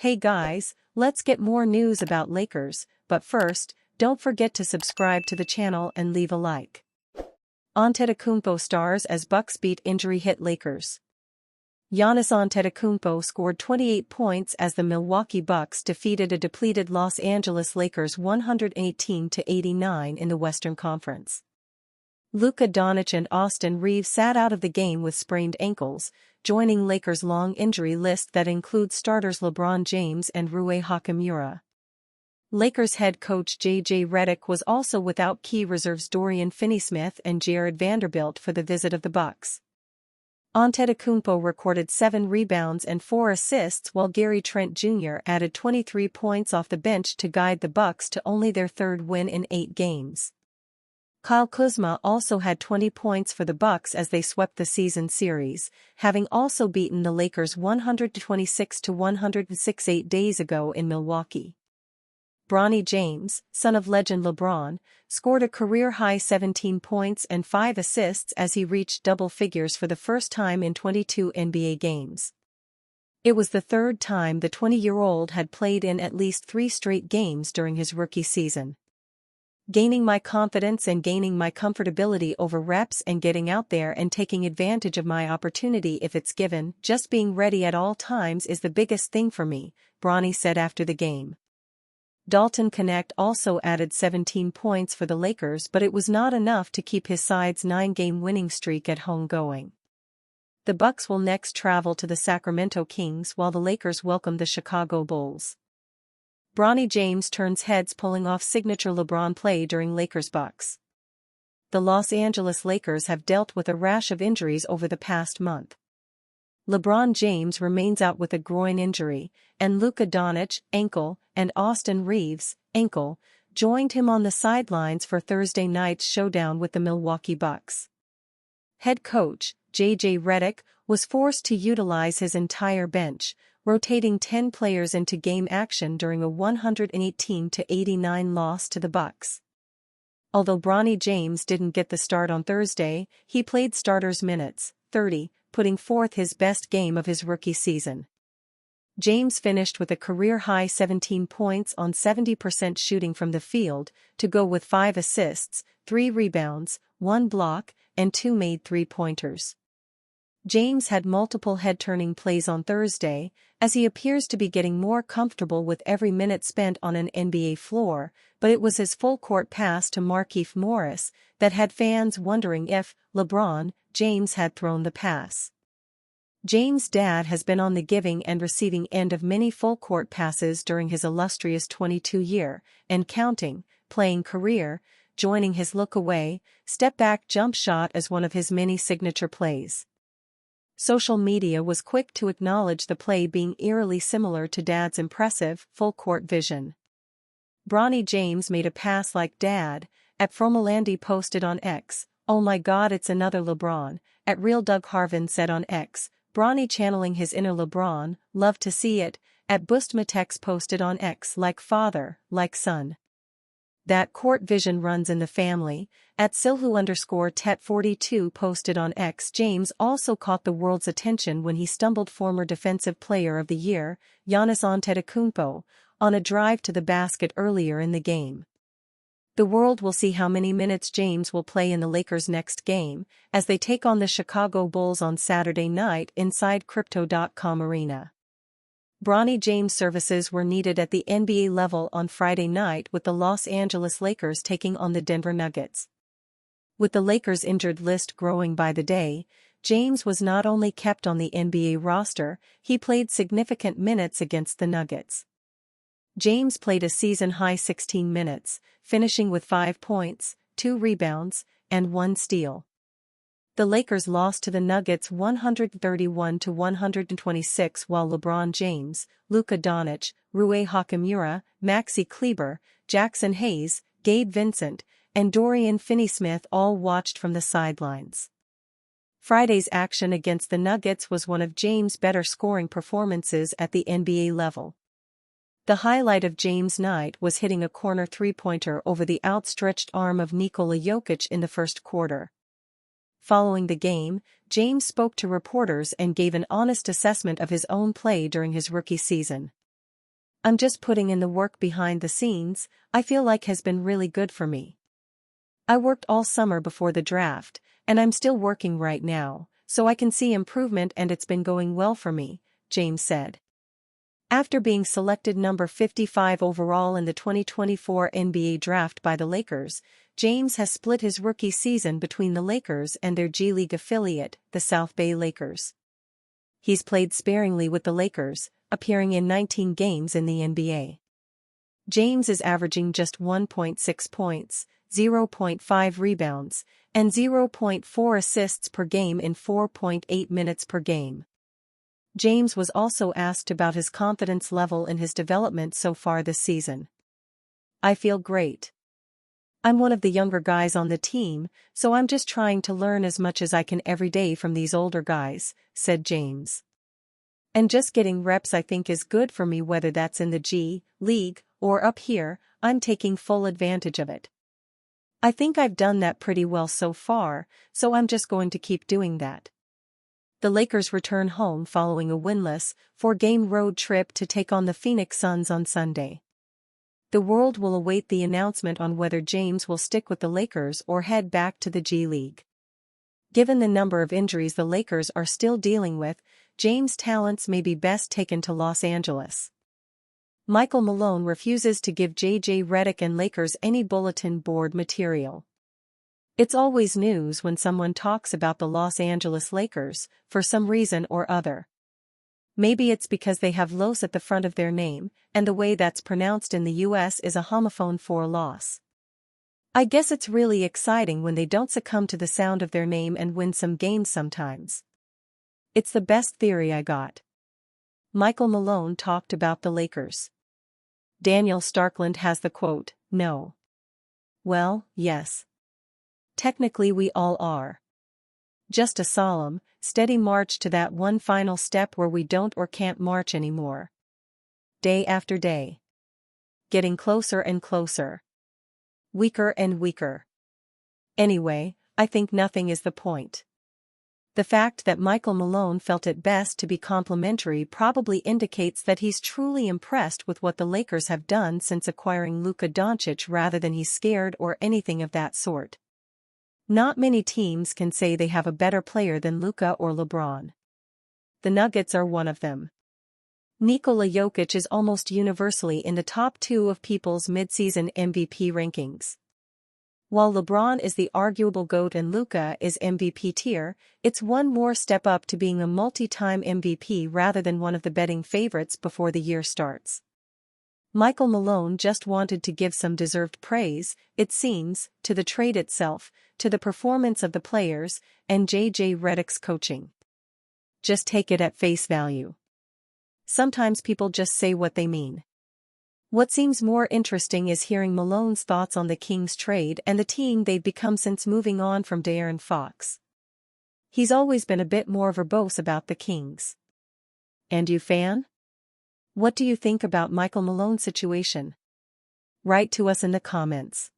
Hey guys, let's get more news about Lakers, but first, don't forget to subscribe to the channel and leave a like. Antetokounmpo stars as Bucks beat injury-hit Lakers. Giannis Antetokounmpo scored 28 points as the Milwaukee Bucks defeated a depleted Los Angeles Lakers 118-89 in the Western Conference. Luka Doncic and Austin Reeves sat out of the game with sprained ankles, joining Lakers' long injury list that includes starters LeBron James and Rui Hachimura. Lakers head coach J.J. Redick was also without key reserves Dorian Finney-Smith and Jared Vanderbilt for the visit of the Bucks. Antetokounmpo recorded 7 rebounds and 4 assists while Gary Trent Jr. added 23 points off the bench to guide the Bucks to only their third win in 8 games. Kyle Kuzma also had 20 points for the Bucks as they swept the season series, having also beaten the Lakers 126-106 8 days ago in Milwaukee. Bronny James, son of legend LeBron, scored a career-high 17 points and 5 assists as he reached double figures for the first time in 22 NBA games. It was the third time the 20-year-old had played in at least 3 straight games during his rookie season. Gaining my confidence and gaining my comfortability over reps and getting out there and taking advantage of my opportunity if it's given, just being ready at all times is the biggest thing for me, Bronny said after the game. Dalton Knecht also added 17 points for the Lakers, but it was not enough to keep his side's 9-game winning streak at home going. The Bucks will next travel to the Sacramento Kings while the Lakers welcome the Chicago Bulls. Bronny James turns heads pulling off signature LeBron play during Lakers-Bucks. The Los Angeles Lakers have dealt with a rash of injuries over the past month. LeBron James remains out with a groin injury, and Luka Doncic, ankle, and Austin Reeves, ankle, joined him on the sidelines for Thursday night's showdown with the Milwaukee Bucks. Head coach, J.J. Redick, was forced to utilize his entire bench, rotating 10 players into game action during a 118-89 loss to the Bucks. Although Bronny James didn't get the start on Thursday, he played starters minutes, 30, putting forth his best game of his rookie season. James finished with a career-high 17 points on 70% shooting from the field, to go with 5 assists, 3 rebounds, 1 block, and 2 made three-pointers. James had multiple head-turning plays on Thursday, as he appears to be getting more comfortable with every minute spent on an NBA floor, but it was his full-court pass to Markieff Morris that had fans wondering if LeBron James had thrown the pass. James' dad has been on the giving and receiving end of many full-court passes during his illustrious 22-year, and counting, playing career, joining his look-away, step-back jump shot as one of his many signature plays. Social media was quick to acknowledge the play being eerily similar to Dad's impressive, full-court vision. Bronny James made a pass like Dad, at Fromolandi posted on X, "Oh my God, it's another LeBron," at Real Doug Harvin said on X, Bronny channeling his inner LeBron, "Love to see it," at Bustmatex posted on X, "Like father, like son. That court vision runs in the family," at Silhu_Tet42 posted on X. James also caught the world's attention when he stumbled former Defensive Player of the Year, Giannis Antetokounmpo, on a drive to the basket earlier in the game. The world will see how many minutes James will play in the Lakers' next game, as they take on the Chicago Bulls on Saturday night inside Crypto.com Arena. Bronny James' services were needed at the NBA level on Friday night with the Los Angeles Lakers taking on the Denver Nuggets. With the Lakers' injured list growing by the day, James was not only kept on the NBA roster, he played significant minutes against the Nuggets. James played a season-high 16 minutes, finishing with 5 points, 2 rebounds, and 1 steal. The Lakers lost to the Nuggets 131-126 while LeBron James, Luka Doncic, Rui Hachimura, Maxi Kleber, Jackson Hayes, Gabe Vincent, and Dorian Finney-Smith all watched from the sidelines. Friday's action against the Nuggets was one of James' better scoring performances at the NBA level. The highlight of James' night was hitting a corner three-pointer over the outstretched arm of Nikola Jokic in the first quarter. Following the game, James spoke to reporters and gave an honest assessment of his own play during his rookie season. I'm just putting in the work behind the scenes, I feel like has been really good for me. I worked all summer before the draft, and I'm still working right now, so I can see improvement and it's been going well for me, James said. After being selected number 55 overall in the 2024 NBA draft by the Lakers, James has split his rookie season between the Lakers and their G League affiliate, the South Bay Lakers. He's played sparingly with the Lakers, appearing in 19 games in the NBA. James is averaging just 1.6 points, 0.5 rebounds, and 0.4 assists per game in 4.8 minutes per game. James was also asked about his confidence level in his development so far this season. "I feel great. I'm one of the younger guys on the team, so I'm just trying to learn as much as I can every day from these older guys," said James. "And just getting reps I think is good for me, whether that's in the G League or up here, I'm taking full advantage of it. I think I've done that pretty well so far, so I'm just going to keep doing that." The Lakers return home following a winless, 4-game road trip to take on the Phoenix Suns on Sunday. The world will await the announcement on whether James will stick with the Lakers or head back to the G League. Given the number of injuries the Lakers are still dealing with, James' talents may be best taken to Los Angeles. Michael Malone refuses to give J.J. Redick and Lakers any bulletin board material. It's always news when someone talks about the Los Angeles Lakers, for some reason or other. Maybe it's because they have Los at the front of their name, and the way that's pronounced in the US is a homophone for loss. I guess it's really exciting when they don't succumb to the sound of their name and win some games sometimes. It's the best theory I got. Michael Malone talked about the Lakers. Daniel Starkland has the quote, "No. Well, yes. Technically we all are. Just a solemn, steady march to that one final step where we don't or can't march anymore. Day after day. Getting closer and closer. Weaker and weaker. Anyway, I think nothing is the point." The fact that Michael Malone felt it best to be complimentary probably indicates that he's truly impressed with what the Lakers have done since acquiring Luka Doncic rather than he's scared or anything of that sort. Not many teams can say they have a better player than Luka or LeBron. The Nuggets are one of them. Nikola Jokic is almost universally in the top 2 of people's midseason MVP rankings. While LeBron is the arguable GOAT and Luka is MVP tier, it's one more step up to being a multi-time MVP rather than one of the betting favorites before the year starts. Michael Malone just wanted to give some deserved praise, it seems, to the trade itself, to the performance of the players, and J.J. Redick's coaching. Just take it at face value. Sometimes people just say what they mean. What seems more interesting is hearing Malone's thoughts on the Kings trade and the team they've become since moving on from De'Aaron Fox. He's always been a bit more verbose about the Kings. And you, fan? What do you think about Michael Malone's situation? Write to us in the comments.